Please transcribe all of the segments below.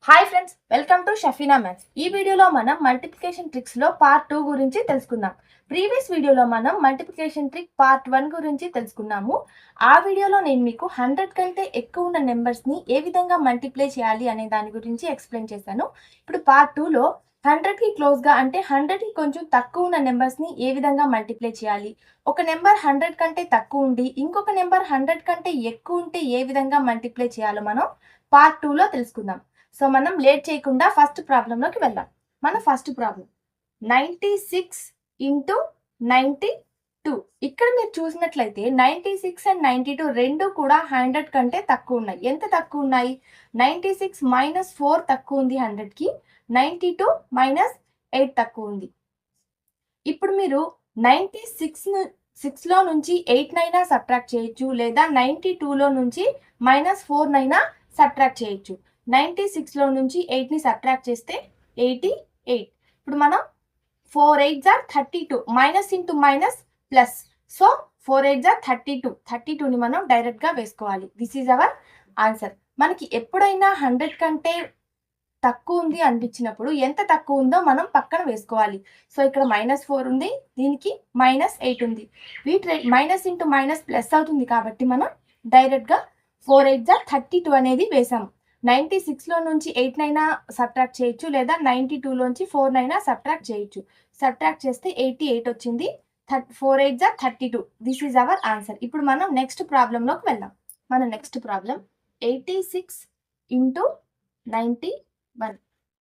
Hi friends, welcome to Shafina maths. ఈ వీడియోలో మనం మల్టిప్లికేషన్ ట్రిక్స్ లో పార్ట్ 2 గురించి తెలుసుకుందాం. ప్రీవియస్ వీడియోలో మనం మల్టిప్లికేషన్ ట్రిక్ పార్ట్ 1 గురించి తెలుసుకున్నాము. ఆ వీడియోలో నేను మీకు 100 కంటే ఎక్కువ ఉన్న నెంబర్స్ ని ఏ విధంగా మల్టిప్లై చేయాలి అనే దాని గురించి ఎక్స్ప్లెయిన్ చేశాను. ఇప్పుడు పార్ట్ 2 లో 100 కి క్లోజ్ గా అంటే 100 కి కొంచెం తక్కువ ఉన్న నెంబర్స్ ని ఏ విధంగా మల్టిప్లై చేయాలి, ఒక నెంబర్ 100 కంటే తక్కువ ఉండి ఇంకొక నెంబర్ 100 కంటే ఎక్కువ ఉంటే ఏ విధంగా మల్టిప్లై చేయాలో మనం పార్ట్ 2 లో తెలుసుకుందాం. సో మనం లేట్ చేయకుండా ఫస్ట్ ప్రాబ్లంలోకి వెళ్దాం. మన ఫస్ట్ ప్రాబ్లం 96 ఇంటూ 92. ఇక్కడ మీరు చూసినట్లయితే 96 అండ్ 92 రెండు కూడా 100 కంటే తక్కువ ఉన్నాయి. ఎంత తక్కువ ఉన్నాయి? 96 మైనస్ 4 తక్కువ ఉంది 100 కి, 92 మైనస్ 8 తక్కువ ఉంది. ఇప్పుడు మీరు 96 లో నుంచి 8 నైనా సబ్ట్రాక్ట్ చేయొచ్చు, లేదా 92 లో నుంచి మైనస్ 4 నైనా సబ్ట్రాక్ట్ చేయొచ్చు. 96 లో నుంచి 8 ని సబ్ట్రాక్ట్ చేస్తే 88. ఇప్పుడు మనం 4 8 or 32, minus into minus plus. So 4 8 or 32, 32ని మనం డైరెక్ట్ గా వేసుకోవాలి. This is our answer. మనకి ఎప్పుడైనా 100 కంటే తక్కువ ఉంది అనిపించినప్పుడు ఎంత తక్కువ ఉందో మనం పక్కన వేసుకోవాలి. సో ఇక్కడ -4 ఉంది, దీనికి -8 ఉంది. వీటి మైనస్ ఇంటూ మైనస్ ప్లస్ అవుతుంది కాబట్టి మనం డైరెక్ట్ గా 4 8 ఆర్ 32 అనేది వేసాము. 96 లో నుంచి 8 నైనా సబ్ట్రాక్ట్ చేయొచ్చు, లేదా 92 లోంచి 4 నైనా సబ్ట్రాక్ట్ చేయొచ్చు. సబ్ట్రాక్ట్ చేస్తే 88 వచ్చింది. 4 8 or 32. This is our answer. ఇప్పుడు మనం నెక్స్ట్ ప్రాబ్లంలోకి వెళ్దాం. మన నెక్స్ట్ ప్రాబ్లం 86 ఇంటూ 91.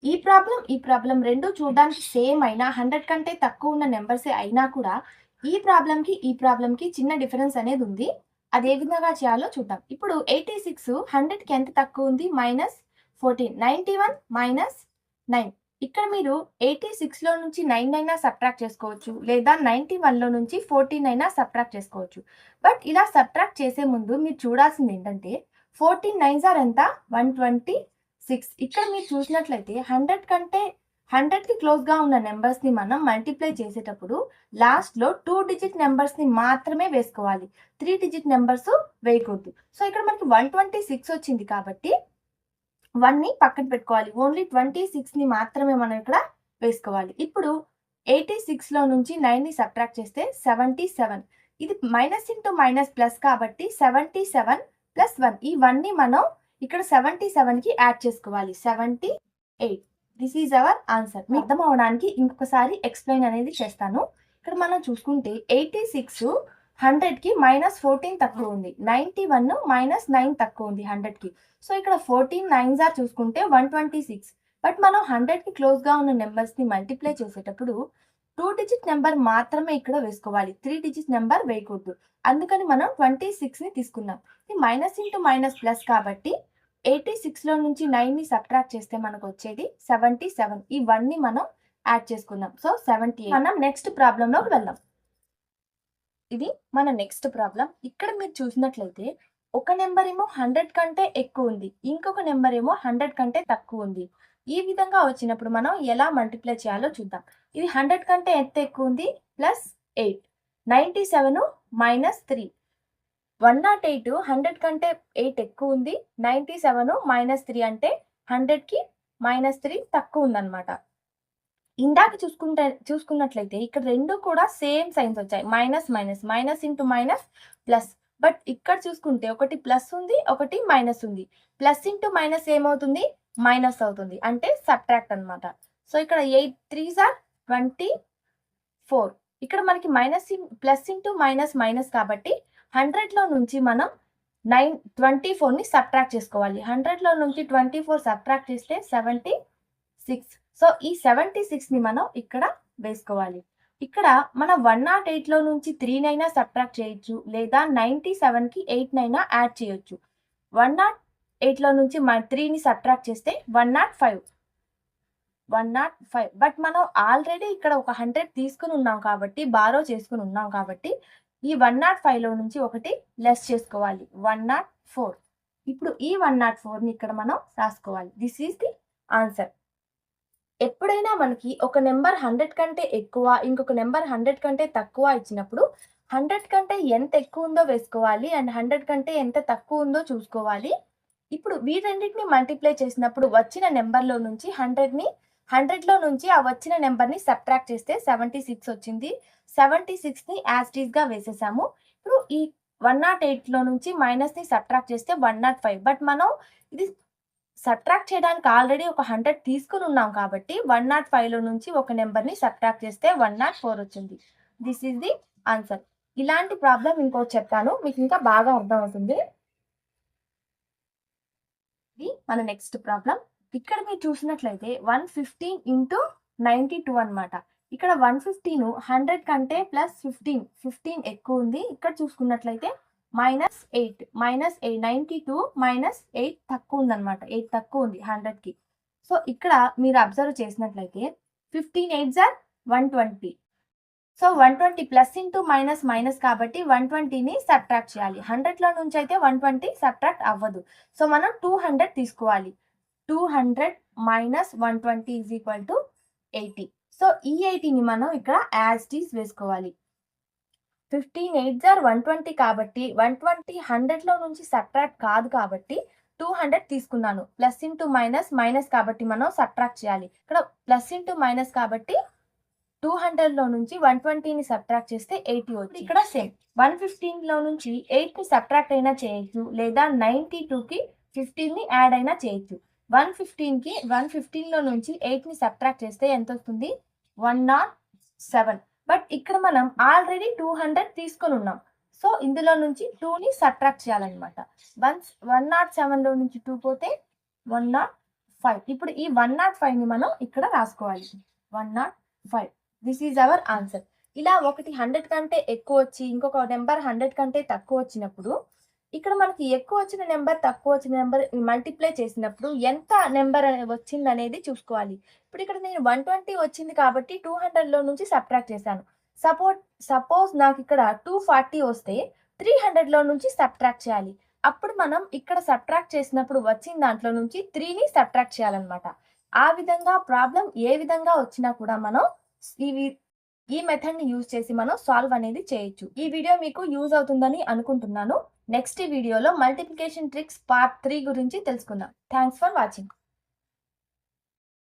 ఈ ప్రాబ్లం రెండు చూడడానికి సేమ్ అయినా 100 కంటే తక్కువ ఉన్న నెంబర్సే అయినా కూడా ఈ ప్రాబ్లంకి చిన్న డిఫరెన్స్ అనేది ఉంది. అది ఏ విధంగా చేయాలో చూద్దాం. ఇప్పుడు 86 100 కి ఎంత తక్కువ ఉంది? -14. 91 -9. ఇక్కడ మీరు 86 లో నుంచి 9 అయినా సబ్ట్రాక్ట్ చేసుకోవచ్చు, లేదా 91 లో నుంచి 14 అయినా సబ్ట్రాక్ట్ చేసుకోవచ్చు. బట్ ఇలా సబ్ట్రాక్ట్ చేసే ముందు మీరు చూడాల్సింది ఏంటంటే 14 9s ఆర్ ఎంత? 126. ఇక్కడ మీరు చూసినట్లయితే 100 కి క్లోజ్ గా ఉన్న నెంబర్స్ ని మనం మల్టిప్లై చేసేటప్పుడు లాస్ట్ లో 2 డిజిట్ నెంబర్స్ ని మాత్రమే వేసుకోవాలి, 3 డిజిట్ నెంబర్స్ వేయకూడదు. సో ఇక్కడ మనకి 126 వచ్చింది కాబట్టి 1 ని పక్కన పెట్టుకోవాలి. ఓన్లీ 26 ని మాత్రమే మనం ఇక్కడ వేసుకోవాలి. ఇప్పుడు 86 లో నుంచి 9 ని సబ్ట్రాక్ట్ చేస్తే 77. ఇది మైనస్ ఇంటూ మైనస్ ప్లస్ కాబట్టి 77 ప్లస్ 1. ఈ 1 ని మనం ఇక్కడ 77 కి యాడ్ చేసుకోవాలి. 78. This is our answer. మీకు అర్థం అవడానికి ఇంకొకసారి ఎక్స్ప్లెయిన్ అనేది చేస్తాను. ఇక్కడ మనం చూసుకుంటే 86 100 కి -14 తక్కువ ఉంది, 91 -9 తక్కువ ఉంది 100 కి. సో ఇక్కడ 14 9s ఆర్ చూసుకుంటే 126. బట్ మనం 100 కి క్లోజ్ గా ఉన్న నెంబర్స్ ని మల్టిప్లై చేసేటప్పుడు 2 డిజిట్ నెంబర్ మాత్రమే ఇక్కడ వేసుకోవాలి, 3 డిజిట్ నెంబర్ వేయకూడదు. అందుకని మనం 26 ని తీసుకున్నాం. ఇది మైనస్ ఇంటూ మైనస్ ప్లస్ కాబట్టి 86 లో నుంచి 9 ని సబ్ట్రాక్ట్ చేస్తే మనకు వచ్చేది 77. ఈ 1 ని మనం యాడ్ చేసుకుందాం. సో 78. మనం నెక్స్ట్ ప్రాబ్లంలోకి వెళ్దాం. ఇది మన నెక్స్ట్ ప్రాబ్లం. ఇక్కడ మీరు చూసినట్లయితే ఒక నెంబర్ ఏమో 100 కంటే ఎక్కువ ఉంది, ఇంకొక నెంబర్ ఏమో 100 కంటే తక్కువ ఉంది. ఈ విధంగా వచ్చినప్పుడు మనం ఎలా మల్టిప్లై చేయాలో చూద్దాం. ఇది 100 కంటే ఎంత ఎక్కువ ఉంది? +8. 97 -3. 108 100 కంటే 8 ఎక్కువ ఉంది, 97 -3 అంటే 100 కి -3 తక్కువ ఉందన్నమాట. ఇందాక చూసుకున్నట్లయితే ఇక్కడ రెండు కూడా సేమ్ సైన్స్ వచ్చాయి, minus into minus plus. But ఇక్కడ చూసుకుంటే ఒకటి ప్లస్ ఉంది, ఒకటి మైనస్ ఉంది. ప్లస్ ఇంటూ మైనస్ ఏమవుతుంది? మైనస్ అవుతుంది, అంటే సబ్ట్రాక్ట్ అన్నమాట. సో ఇక్కడ 8 3s ఆర్ 24. ఇక్కడ మనకి ప్లస్ ఇంటూ మైనస్ కాబట్టి 100 లో నుంచి మనం 24 ని సబ్ట్రాక్ట్ చేసుకోవాలి. 100 లో నుంచి 24 సబ్ట్రాక్ట్ చేస్తే 76. సో ఈ 76 ని మనం ఇక్కడ వేసుకోవాలి. ఇక్కడ మనం 108 లో నుంచి 3 నైనా సబ్ట్రాక్ట్ చేయొచ్చు, లేదా 97 కి 8 నైనా యాడ్ చేయొచ్చు. 108 లో నుంచి 3 ని సబ్ట్రాక్ట్ చేస్తే 105. బట్ మనం ఆల్రెడీ ఇక్కడ ఒక 100 తీసుకుని ఉన్నాం కాబట్టి, బారో చేసుకుని ఉన్నాం కాబట్టి ఈ 105 లో నుంచి ఒకటి లెస్ చేసుకోవాలి, 104. ఇప్పుడు ఈ 104 ని ఇక్కడ మనం రాసుకోవాలి. This is the answer. ఎప్పుడైనా మనకి ఒక నెంబర్ 100 కంటే ఎక్కువ, ఇంకొక నెంబర్ 100 కంటే తక్కువ ఇచ్చినప్పుడు 100 కంటే ఎంత ఎక్కువ ఉందో వేసుకోవాలి, అండ్ 100 కంటే ఎంత తక్కువ ఉందో చూసుకోవాలి. ఇప్పుడు వీటన్నిటిని మల్టిప్లై చేసినప్పుడు వచ్చిన నెంబర్లో నుంచి 100లో నుంచి ఆ వచ్చిన నెంబర్ని సబ్ట్రాక్ట్ చేస్తే 76 వచ్చింది. 76ని యాజ్ ఇట్ ఈస్‌గా వేసేసాము. ఇప్పుడు ఈ 108లో నుంచి మైనస్‌ని సబ్ట్రాక్ట్ చేస్తే 105. బట్ మనం ఇది సబ్ట్రాక్ట్ చేయడానికి ఆల్రెడీ ఒక 100 తీసుకొని ఉన్నాం కాబట్టి 105లో నుంచి ఒక నెంబర్ని సబ్ట్రాక్ట్ చేస్తే 104 వచ్చింది. This is the answer. ఇలాంటి ప్రాబ్లమ్ ఇంకోటి చెప్తాను, మీకు ఇంకా బాగా అర్థమవుతుంది. ఇది మన నెక్స్ట్ ప్రాబ్లం. ఇక్కడ మీరు చూసినట్లయితే 115 ఇంటూ 92 అనమాట. ఇక్కడ 115 100 కంటే ప్లస్ 15 ఎక్కువ ఉంది. ఇక్కడ చూసుకున్నట్లయితే -8 92 -8 తక్కువ ఉందన్నమాట. 8 తక్కువ ఉంది 100కి. సో ఇక్కడ మీరు అబ్జర్వ్ చేసినట్లయితే 15 8 or 120. So 120 plus into minus minus కాబట్టి 120ని సబ్ట్రాక్ట్ చేయాలి. 100లో నుంచి అయితే 120 సబ్ట్రాక్ట్ అవ్వదు. సో మనం 200 తీసుకోవాలి. 200 minus 120 is equal to 80. So ఈ 80ని మనం ఇక్కడ యాజ్ ఇట్ ఈస్ వేసుకోవాలి. 15 8 ఆర్ 120 కాబట్టి 120 100లో నుంచి సబ్ట్రాక్ట్ కాదు కాబట్టి 200 తీసుకున్నాను. ప్లస్ ఇంటూ మైనస్ మైనస్ కాబట్టి మనం సబ్ట్రాక్ట్ చేయాలి. ఇక్కడ ప్లస్ ఇంటూ మైనస్ కాబట్టి 200లో నుంచి 120ని సబ్ట్రాక్ట్ చేస్తే 80 వచ్చింది. ఇక్కడ సేమ్ 115లో నుంచి 8ని సబ్ట్రాక్ట్ అయినా చేయొచ్చు, లేదా 92కి 15ని యాడ్ అయినా చేయొచ్చు. 115లో నుంచి 8ని సబ్ట్రాక్ట్ చేస్తే ఎంత వస్తుంది? 107. బట్ ఇక్కడ మనం ఆల్రెడీ 200 తీసుకొని ఉన్నాం. సో ఇందులో నుంచి 2ని సబ్ట్రాక్ట్ చేయాలన్నమాట. 107లో నుంచి 2 పోతే 105. ఇప్పుడు ఈ 105ని మనం ఇక్కడ రాసుకోవాలి. 105. This is our answer. ఇలా ఒకటి 100 కంటే ఎక్కువ వచ్చి ఇంకొక నెంబర్ 100 కంటే తక్కువ వచ్చినప్పుడు ఇక్కడ మనకి ఎక్కువ వచ్చిన నెంబర్ తక్కువ వచ్చిన నెంబర్ మల్టిప్లై చేసినప్పుడు ఎంత నెంబర్ వచ్చింది అనేది చూసుకోవాలి. ఇప్పుడు ఇక్కడ నేను 120 వచ్చింది కాబట్టి 200లో నుంచి సబ్ట్రాక్ట్ చేశాను. సపోజ్ నాకు ఇక్కడ 240 వస్తే 300లో నుంచి సబ్ట్రాక్ట్ చేయాలి. అప్పుడు మనం ఇక్కడ సబ్ట్రాక్ట్ చేసినప్పుడు వచ్చిన దాంట్లో నుంచి 3ని సబ్ట్రాక్ట్ చేయాలన్నమాట. ఆ విధంగా ప్రాబ్లం ఏ విధంగా వచ్చినా కూడా మనం ఈ మెథడ్ని యూజ్ చేసి మనం సాల్వ్ అనేది చేయొచ్చు. ఈ వీడియో మీకు యూజ్ అవుతుందని అనుకుంటున్నాను. నెక్స్ట్ వీడియోలో మల్టిప్లికేషన్ ట్రిక్స్ పార్ట్ 3 గురించి తెలుసుకుందాం. Thanks for watching.